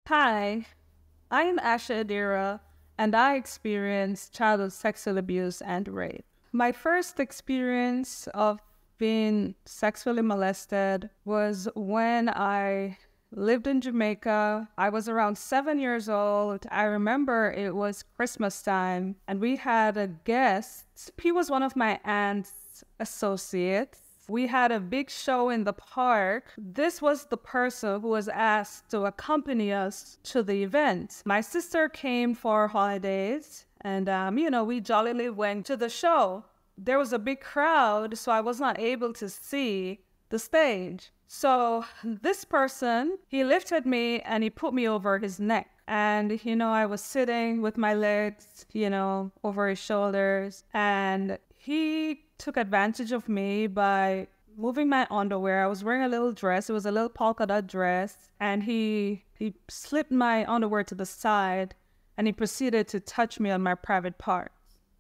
Hi, I am Asha Adira, and I experienced childhood sexual abuse and rape. My first experience of being sexually molested was when I lived in Jamaica. I was around 7 years old. I remember it was Christmas time, and we had a guest. He was one of my aunt's associates. We had a big show in the park. This was the person who was asked to accompany us to the event. My sister came for holidays, and, we jollily went to the show. There was a big crowd, so I was not able to see the stage. So this person, he lifted me and he put me over his neck. And, I was sitting with my legs, over his shoulders. And he took advantage of me by moving my underwear. I was wearing a little dress. It was a little polka dot dress. And he slipped my underwear to the side and he proceeded to touch me on my private parts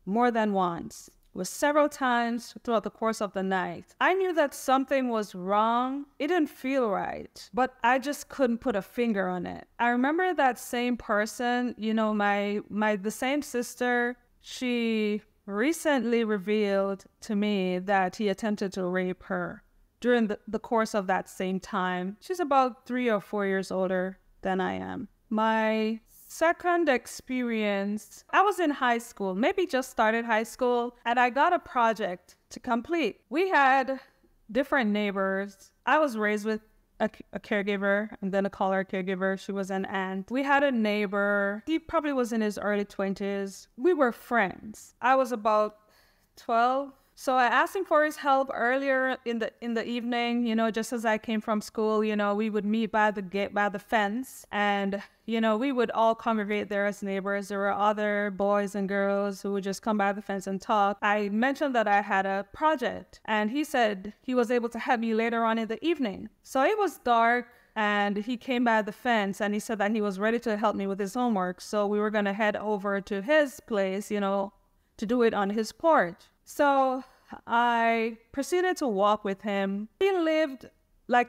more than once. It was several times throughout the course of the night. I knew that something was wrong. It didn't feel right, but I just couldn't put a finger on it. I remember that same person, the same sister, she recently revealed to me that he attempted to rape her during the course of that same time. She's about 3 or 4 years older than I am. My second experience, I was in high school, maybe just started high school, and I got a project to complete. We had different neighbors. I was raised with a caregiver and then a caller caregiver. She was an aunt. We had a neighbor. He probably was in his early 20s. We were friends. I was about 12. So I asked him for his help earlier in the evening, just as I came from school. We would meet by the gate, by the fence, and, we would all congregate there as neighbors. There were other boys and girls who would just come by the fence and talk. I mentioned that I had a project, and he said he was able to help me later on in the evening. So it was dark, and he came by the fence, and he said that he was ready to help me with his homework. So we were going to head over to his place, to do it on his porch. So I proceeded to walk with him. He lived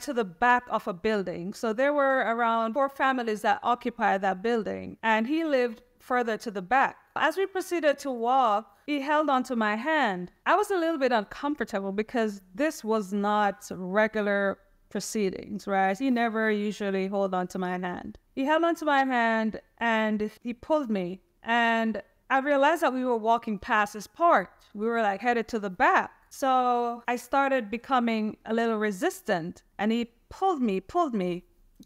to the back of a building. So there were around 4 families that occupied that building, and he lived further to the back. As we proceeded to walk, he held onto my hand. I was a little bit uncomfortable because this was not regular proceedings, right? He never usually hold onto my hand. He held onto my hand and he pulled me, and I realized that we were walking past his porch. We were headed to the back. So I started becoming a little resistant, and he pulled me,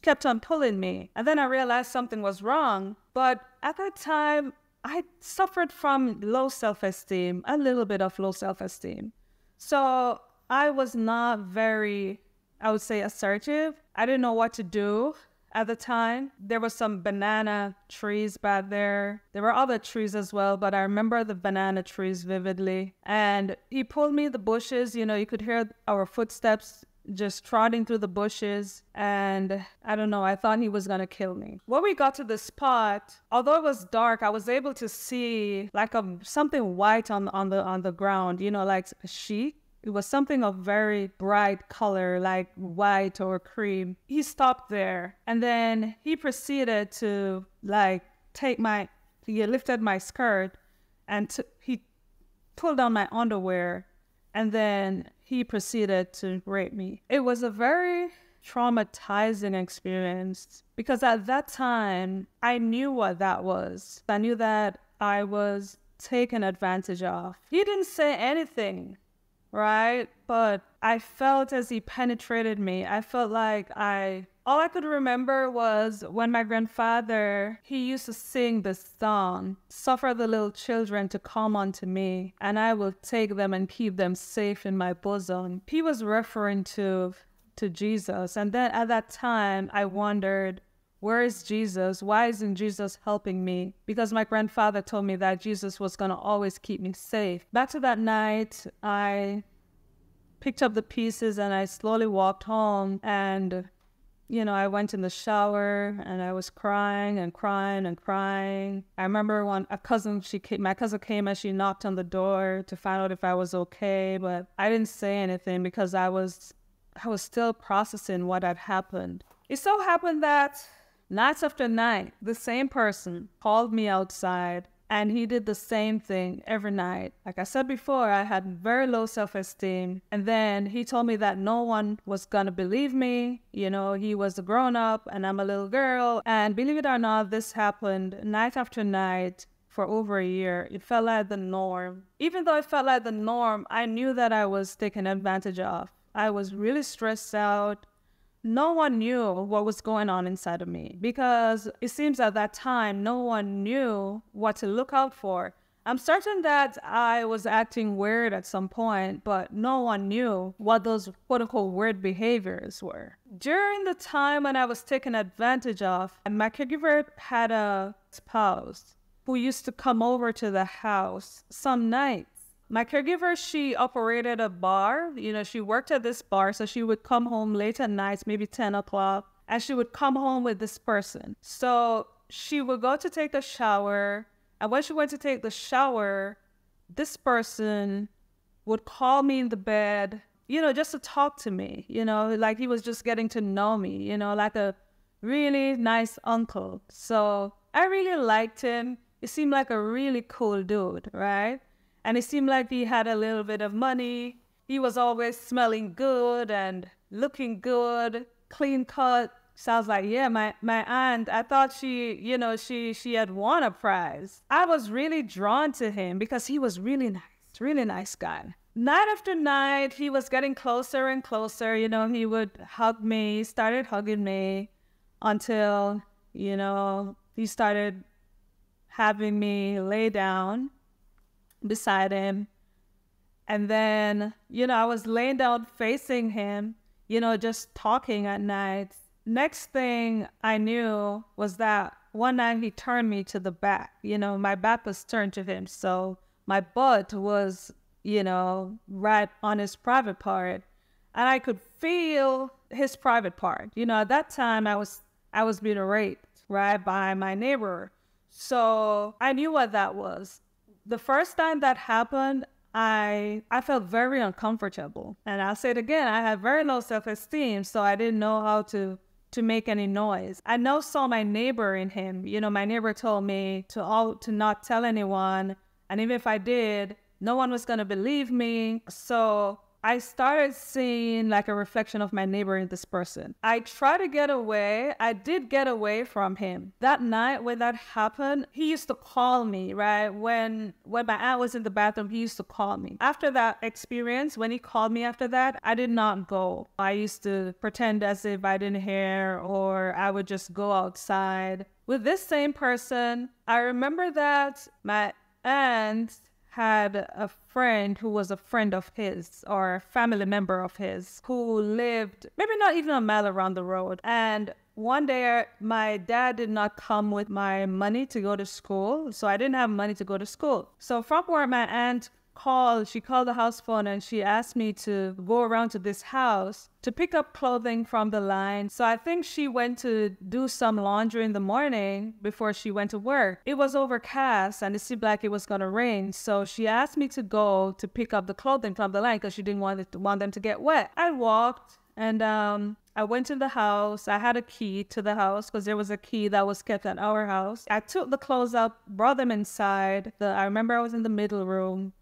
kept on pulling me. And then I realized something was wrong. But at that time, I suffered from low self-esteem, a little bit of low self-esteem. So I was not very, I would say, assertive. I didn't know what to do. At the time, there were some banana trees back there. There were other trees as well, but I remember the banana trees vividly. And he pulled me in the bushes. You could hear our footsteps just trotting through the bushes. And I don't know, I thought he was going to kill me. When we got to the spot, although it was dark, I was able to see something white on the ground, like a sheet. It was something of very bright color, like white or cream. He stopped there, and then he proceeded to he lifted my skirt, and he pulled down my underwear, and then he proceeded to rape me. It was a very traumatizing experience because at that time, I knew what that was. I knew that I was taken advantage of. He didn't say anything, right? But I felt as he penetrated me, I felt all I could remember was when my grandfather, he used to sing this song, "Suffer the little children to come unto me, and I will take them and keep them safe in my bosom." He was referring to Jesus. And then at that time, I wondered, where is Jesus? Why isn't Jesus helping me? Because my grandfather told me that Jesus was going to always keep me safe. Back to that night, I picked up the pieces and I slowly walked home. And, I went in the shower and I was crying and crying and crying. I remember when my cousin came and she knocked on the door to find out if I was okay. But I didn't say anything because I was still processing what had happened. It so happened that Night after night, the same person called me outside, and he did the same thing every night. Like I said before, I had very low self-esteem. And then he told me that no one was going to believe me. You know, he was a grown-up and I'm a little girl. And believe it or not, this happened night after night for over a year. It felt like the norm. Even though it felt like the norm, I knew that I was taken advantage of. I was really stressed out. No one knew what was going on inside of me because it seems at that time no one knew what to look out for. I'm certain that I was acting weird at some point, but no one knew what those quote-unquote weird behaviors were. During the time when I was taken advantage of, my caregiver had a spouse who used to come over to the house some nights. My caregiver, she operated a bar. You know, she worked at this bar, so she would come home late at night, maybe 10 o'clock, and she would come home with this person. So she would go to take the shower, and when she went to take the shower, this person would call me in the bed, you know, just to talk to me, you know, like he was just getting to know me, you know, like a really nice uncle. So I really liked him. He seemed like a really cool dude, right? And it seemed like he had a little bit of money. He was always smelling good and looking good, clean cut. So I was like, yeah, my aunt, I thought she, you know, she had won a prize. I was really drawn to him because he was really nice guy. Night after night, he was getting closer and closer. You know, he would hug me, started hugging me until, you know, he started having me lay down beside him. And then, you know, I was laying down facing him, you know, just talking at night. Next thing I knew was that one night he turned me to the back. You know, my back was turned to him. So my butt was, you know, right on his private part. And I could feel his private part. You know, at that time I was being raped, right, by my neighbor. So I knew what that was. The first time that happened, I felt very uncomfortable. And I'll say it again, I had very low self-esteem, so I didn't know how to make any noise. I now saw my neighbor in him. You know, my neighbor told me to not tell anyone. And even if I did, no one was going to believe me. So I started seeing like a reflection of my neighbor in this person. I tried to get away. I did get away from him. That night when that happened, he used to call me, right? When my aunt was in the bathroom, he used to call me. After that experience, when he called me after that, I did not go. I used to pretend as if I didn't hear, or I would just go outside. With this same person, I remember that my aunt had a friend who was a friend of his or a family member of his who lived maybe not even a mile around the road. And one day my dad did not come with my money to go to school, so I didn't have money to go to school. So from where my aunt she called the house phone and she asked me to go around to this house to pick up clothing from the line. So I think she went to do some laundry in the morning before she went to work. It was overcast and it seemed like it was going to rain. So she asked me to go to pick up the clothing from the line because she didn't want them to get wet. I walked and I went to the house. I had a key to the house because there was a key that was kept at our house. I took the clothes up, brought them inside. I remember I was in the middle room.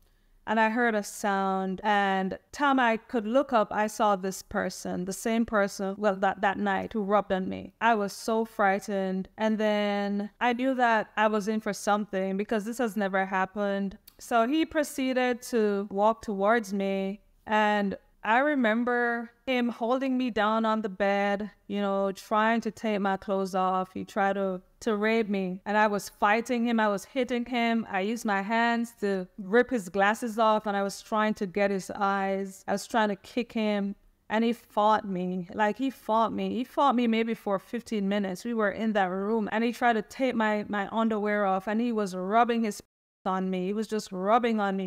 And I heard a sound, and time I could look up, I saw this person, the same person, well, that night who rubbed on me. I was so frightened. And then I knew that I was in for something because this has never happened. So he proceeded to walk towards me, and I remember him holding me down on the bed, you know, trying to take my clothes off. He tried to rape me, and I was fighting him. I was hitting him. I used my hands to rip his glasses off, and I was trying to get his eyes. I was trying to kick him, and he fought me. Like, he fought me. He fought me maybe for 15 minutes. We were in that room, and he tried to take my underwear off, and he was rubbing his on me. He was just rubbing on me,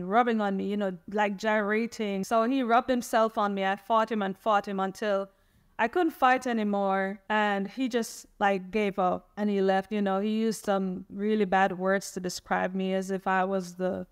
you know, like gyrating. So he rubbed himself on me. I fought him until I couldn't fight anymore. And he just like gave up and he left. You know, he used some really bad words to describe me as if I was the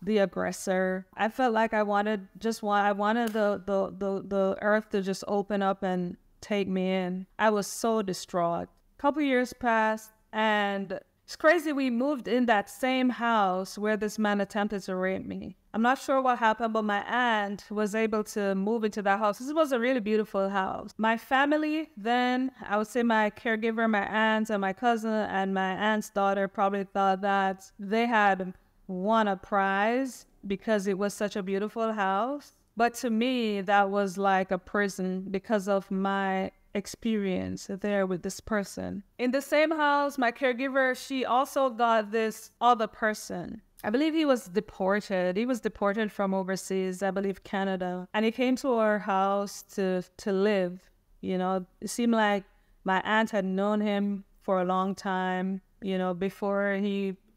aggressor. I felt like I wanted the earth to just open up and take me in. I was so distraught couple years passed, and it's crazy. We moved in that same house where this man attempted to rape me. I'm not sure what happened, but my aunt was able to move into that house. This was a really beautiful house. My family then, I would say my caregiver, my aunt and my cousin and my aunt's daughter probably thought that they had won a prize because it was such a beautiful house. But to me, that was like a prison because of my experience there with this person. In the same house, my caregiver, she also got this other person. I believe he was deported. He was deported from overseas, I believe Canada. And he came to our house to live. You know, it seemed like my aunt had known him for a long time, you know, before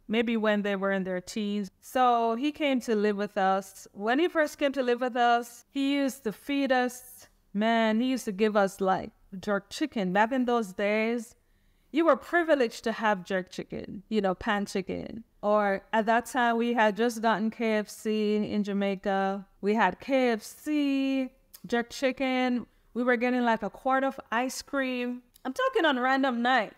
maybe when they were in their teens. So he came to live with us. When he first came to live with us, he used to feed us. Man, he used to give us like jerk chicken. Back in those days, you were privileged to have jerk chicken, you know, pan chicken. Or at that time, we had just gotten KFC in Jamaica. We had KFC, jerk chicken. We were getting like a quart of ice cream. I'm talking on random nights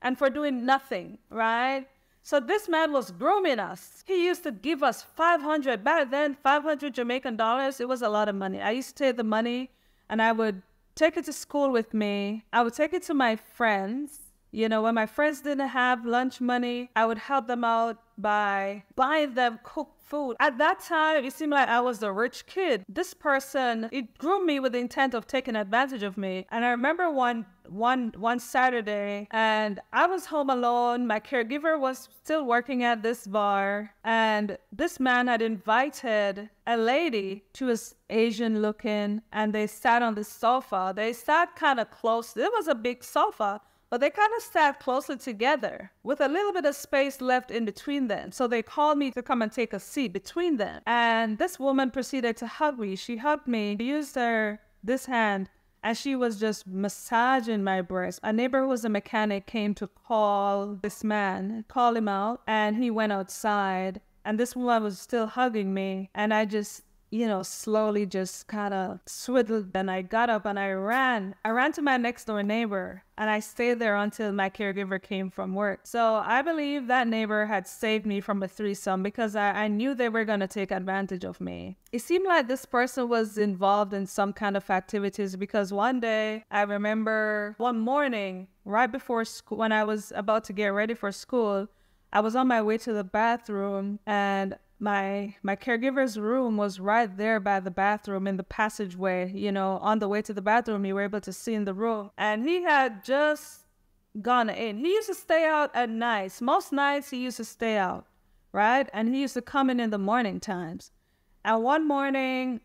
and for doing nothing, right? So this man was grooming us. He used to give us 500, back then, 500 Jamaican dollars. It was a lot of money. I used to take the money and I would take it to school with me. I would take it to my friends. You know, when my friends didn't have lunch money, I would help them out by buying them cooked food. At that time, it seemed like I was the rich kid. This person, it groomed me with the intent of taking advantage of me. And I remember one Saturday, and I was home alone. My caregiver was still working at this bar, and this man had invited a lady. She was Asian looking, and they sat on the sofa. They sat kind of close. It was a big sofa, but they kind of sat closer together with a little bit of space left in between them. So they called me to come and take a seat between them. And this woman proceeded to hug me. She hugged me, used this hand, and she was just massaging my breast. A neighbor who was a mechanic came to call this man, call him out, and he went outside. And this woman was still hugging me. And I just, you know, slowly just kind of swiveled. And I got up and I ran to my next door neighbor, and I stayed there until my caregiver came from work. So I believe that neighbor had saved me from a threesome because I knew they were going to take advantage of me. It seemed like this person was involved in some kind of activities because one day I remember one morning right before school, when I was about to get ready for school, I was on my way to the bathroom, and my caregiver's room was right there by the bathroom in the passageway. You know, on the way to the bathroom, you were able to see in the room. And he had just gone in. He used to stay out at nights. Most nights he used to stay out, right? And he used to come in the morning times. And one morning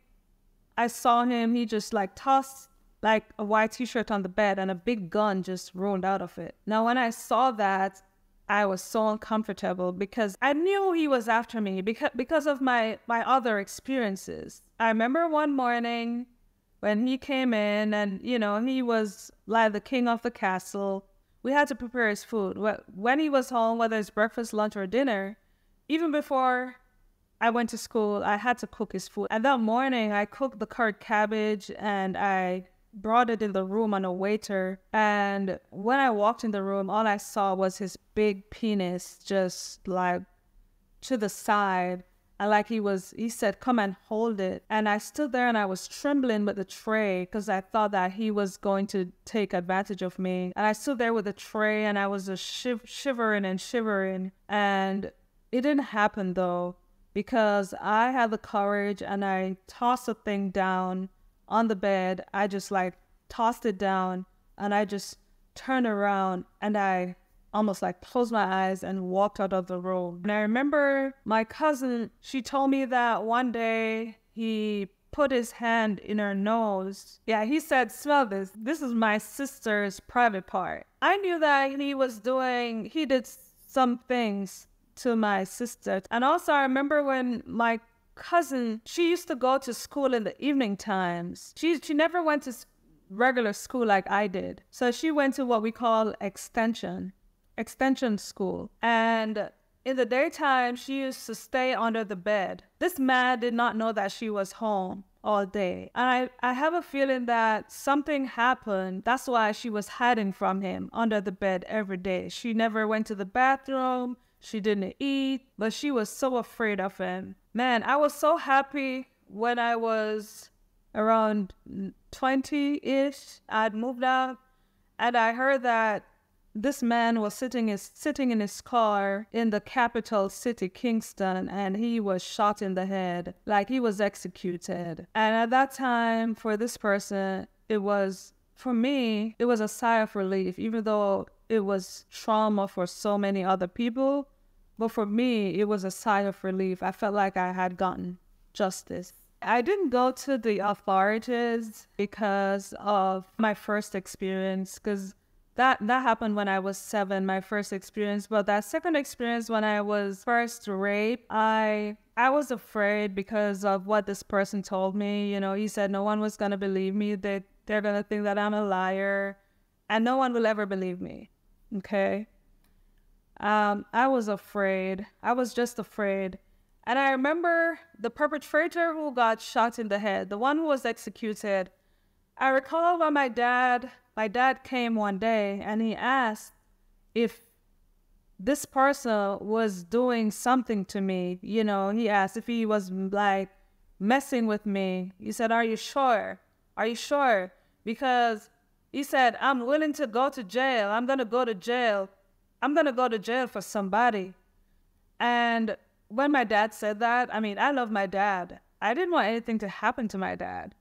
I saw him, he just like tossed like a white t-shirt on the bed and a big gun just rolled out of it. Now, when I saw that, I was so uncomfortable because I knew he was after me because of my other experiences. I remember one morning when he came in and, you know, he was like the king of the castle. We had to prepare his food. When he was home, whether it's breakfast, lunch, or dinner, even before I went to school, I had to cook his food. And that morning, I cooked the curd cabbage and I brought it in the room on a waiter. And when I walked in the room, all I saw was his big penis just like to the side. And like he said, come and hold it. And I stood there and I was trembling with the tray because I thought that he was going to take advantage of me. And I stood there with the tray and I was just shivering and shivering. And it didn't happen though, because I had the courage and I tossed the thing down on the bed. I just like tossed it down and I just turned around and I almost like closed my eyes and walked out of the room. And I remember my cousin, she told me that one day he put his hand in her nose. Yeah, he said, smell this. This is my sister's private part. I knew that he did some things to my sister. And also I remember when my cousin, she used to go to school in the evening times. She never went to regular school like I did. So she went to what we call extension school. And in the daytime, she used to stay under the bed. This man did not know that she was home. all day. And I have a feeling that something happened. That's why she was hiding from him under the bed every day. She never went to the bathroom. She didn't eat, but she was so afraid of him. Man, I was so happy when I was around 20-ish. I'd moved out, and I heard that this man was sitting in his car in the capital city, Kingston, and he was shot in the head, like he was executed. And at that time, for this person, for me, it was a sigh of relief, even though it was trauma for so many other people. But for me, it was a sigh of relief. I felt like I had gotten justice. I didn't go to the authorities because of my first experience, because that happened when I was 7, my first experience. But that second experience, when I was first raped, I was afraid because of what this person told me. You know, he said no one was going to believe me, that they're going to think that I'm a liar, and no one will ever believe me. Okay? I was afraid. I was just afraid. And I remember the perpetrator who got shot in the head, the one who was executed. I recall when my dad came one day and he asked if this person was doing something to me. You know, he asked if he was like messing with me. He said, "Are you sure? Are you sure?" Because he said, "I'm willing to go to jail. I'm going to go to jail. I'm going to go to jail for somebody." And when my dad said that, I mean, I love my dad. I didn't want anything to happen to my dad.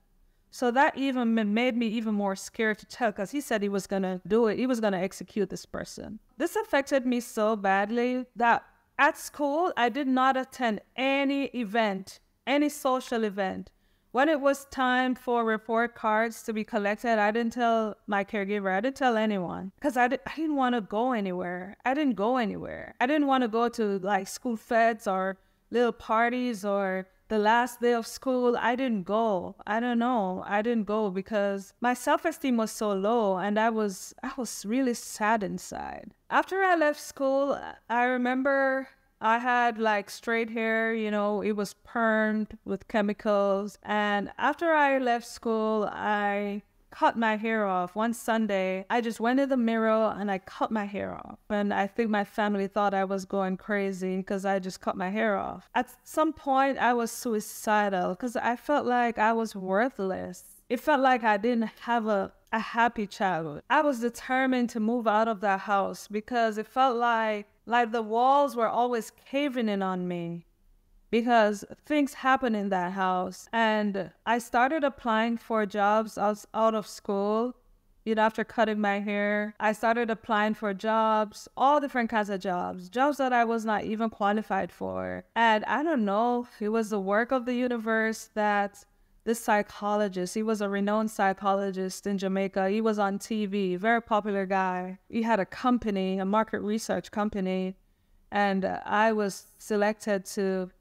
So that even made me even more scared to tell, because he said he was going to do it. He was going to execute this person. This affected me so badly that at school, I did not attend any event, any social event. When it was time for report cards to be collected, I didn't tell my caregiver. I didn't tell anyone, because I didn't want to go anywhere. I didn't go anywhere. I didn't want to go to like school fetes or little parties or the last day of school. I didn't go. I don't know. I didn't go because my self-esteem was so low, and I was really sad inside. After I left school, I remember I had like straight hair, you know, it was permed with chemicals. And after I left school, I cut my hair off. One Sunday, I just went in the mirror and I cut my hair off. And I think my family thought I was going crazy because I just cut my hair off. At some point, I was suicidal because I felt like I was worthless. It felt like I didn't have a happy childhood. I was determined to move out of that house because it felt like the walls were always caving in on me because things happened in that house. And I started applying for jobs out of school. You know, after cutting my hair, I started applying for jobs, all different kinds of jobs that I was not even qualified for. And I don't know, it was the work of the universe that this psychologist, he was a renowned psychologist in Jamaica. He was on TV, very popular guy. He had a company, a market research company, and I was selected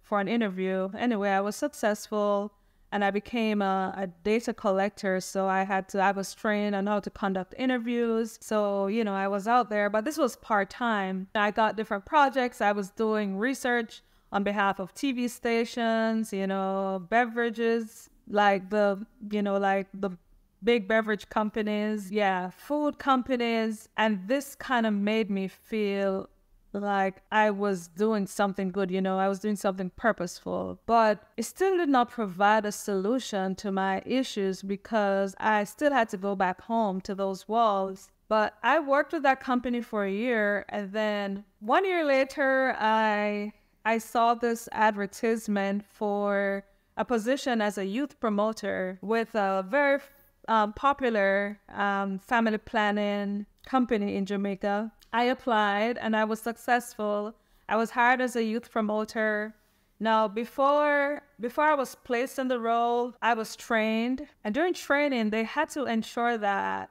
for an interview. Anyway, I was successful, and I became a data collector. So I was trained on how to conduct interviews. So, you know, I was out there, but this was part-time. I got different projects. I was doing research on behalf of TV stations, you know, beverages, like the big beverage companies, food companies. And this kind of made me feel like I was doing something good, you know, I was doing something purposeful. But it still did not provide a solution to my issues because I still had to go back home to those walls. But I worked with that company for a year, and then 1 year later, I saw this advertisement for a position as a youth promoter with a very popular family planning company in Jamaica. I applied and I was successful. I was hired as a youth promoter. Now, before I was placed in the role, I was trained. And during training, they had to ensure that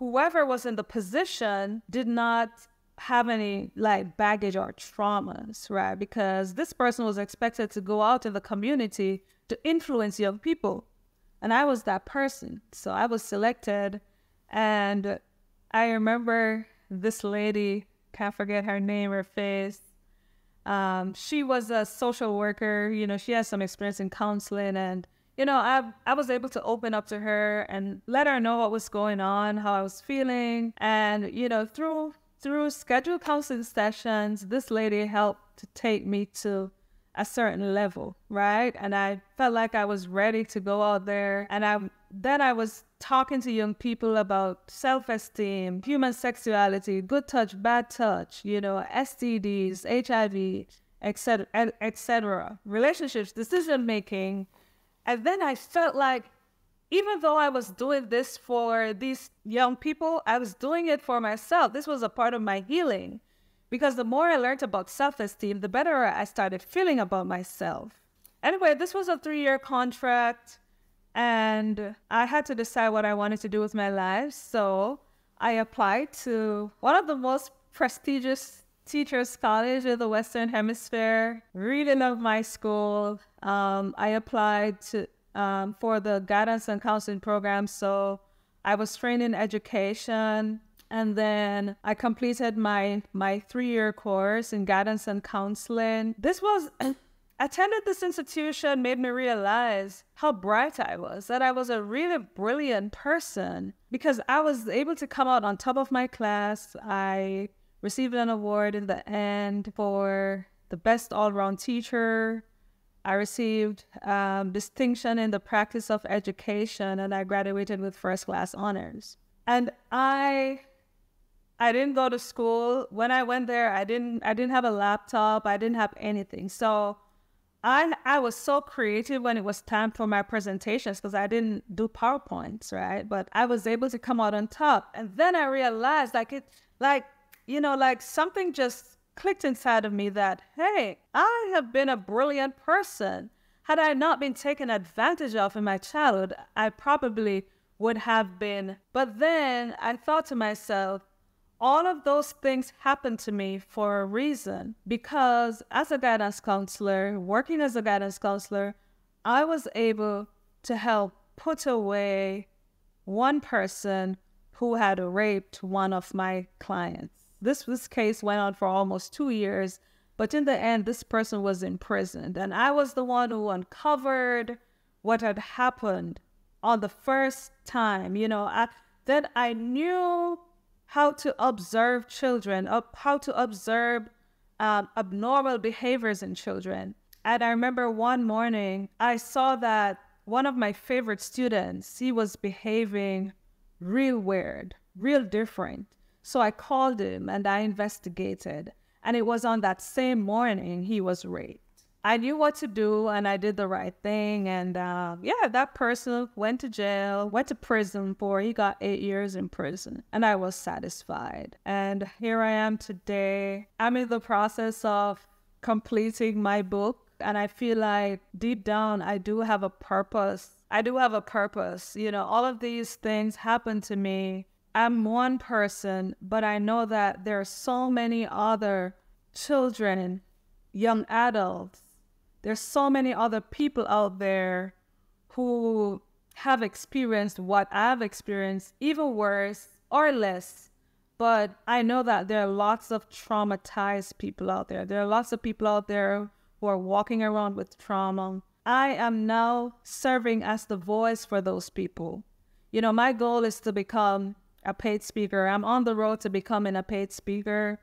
whoever was in the position did not have any like baggage or traumas, right? Because this person was expected to go out in the community to influence young people. And I was that person. So I was selected. And I remember this lady, can't forget her name or face. She was a social worker. You know, she has some experience in counseling, and I was able to open up to her and let her know what was going on, how I was feeling. And, through scheduled counseling sessions, this lady helped to take me to a certain level, right? And I felt like I was ready to go out there. And then I was talking to young people about self-esteem, human sexuality, good touch, bad touch, STDs, HIV, etc., relationships, decision-making. And then I felt like, even though I was doing this for these young people, I was doing it for myself. This was a part of my healing. Because the more I learned about self-esteem, the better I started feeling about myself. Anyway, this was a 3-year contract, and I had to decide what I wanted to do with my life. So I applied to one of the most prestigious teachers' college in the Western Hemisphere. Really loved my school. I applied for the guidance and counseling program. So I was trained in education. And then I completed my 3-year course in guidance and counseling. Attended this institution made me realize how bright I was, that I was a really brilliant person, because I was able to come out on top of my class. I received an award in the end for the best all-round teacher. I received distinction in the practice of education, and I graduated with first-class honors. And I didn't go to school. When I went there, I didn't have a laptop. I didn't have anything. So I was so creative when it was time for my presentations, because I didn't do PowerPoints, right? But I was able to come out on top. And then I realized something just clicked inside of me that, hey, I have been a brilliant person. Had I not been taken advantage of in my childhood, I probably would have been. But then I thought to myself, all of those things happened to me for a reason, because as a guidance counselor, working as a guidance counselor, I was able to help put away one person who had raped one of my clients. This case went on for almost 2 years, but in the end, this person was imprisoned. And I was the one who uncovered what had happened on the first time. Then I knew how to observe children, how to observe abnormal behaviors in children. And I remember one morning, I saw that one of my favorite students, he was behaving real weird, real different. So I called him and I investigated. And it was on that same morning he was raped. I knew what to do, and I did the right thing. And that person went to jail, went to prison he got 8 years in prison. And I was satisfied. And here I am today. I'm in the process of completing my book. And I feel like deep down, I do have a purpose. All of these things happen to me. I'm one person, but I know that there are so many other children, young adults. There's so many other people out there who have experienced what I've experienced, even worse or less. But I know that there are lots of traumatized people out there. There are lots of people out there who are walking around with trauma. I am now serving as the voice for those people. My goal is to become a paid speaker. I'm on the road to becoming a paid speaker,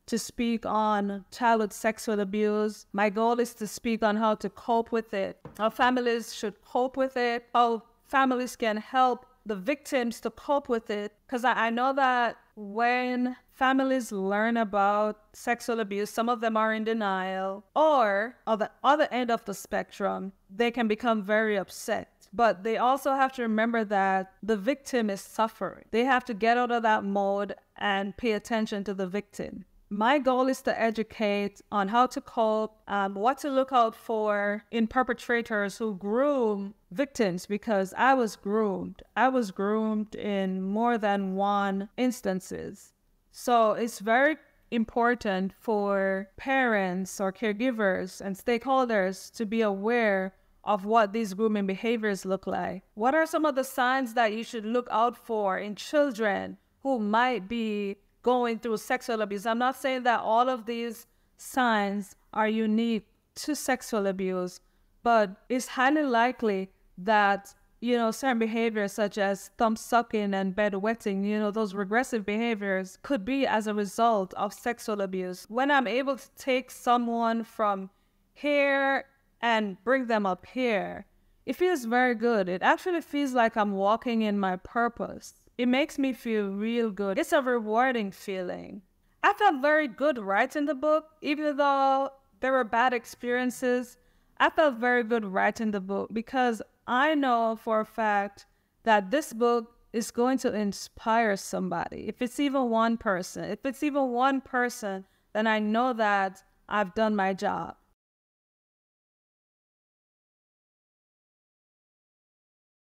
to speak on childhood sexual abuse. My goal is to speak on how to cope with it, how families should cope with it, how families can help the victims to cope with it. Because I know that when families learn about sexual abuse, some of them are in denial, or on the other end of the spectrum, they can become very upset. But they also have to remember that the victim is suffering. They have to get out of that mode and pay attention to the victim. My goal is to educate on how to cope, what to look out for in perpetrators who groom victims, because I was groomed. I was groomed in more than one instances. So it's very important for parents or caregivers and stakeholders to be aware of what these grooming behaviors look like. What are some of the signs that you should look out for in children who might be going through sexual abuse? I'm not saying that all of these signs are unique to sexual abuse, but it's highly likely that, certain behaviors such as thumb sucking and bedwetting, those regressive behaviors could be as a result of sexual abuse. When I'm able to take someone from here and bring them up here, it feels very good. It actually feels like I'm walking in my purpose. It makes me feel real good. It's a rewarding feeling. I felt very good writing the book, even though there were bad experiences. I felt very good writing the book because I know for a fact that this book is going to inspire somebody. If it's even one person, then I know that I've done my job.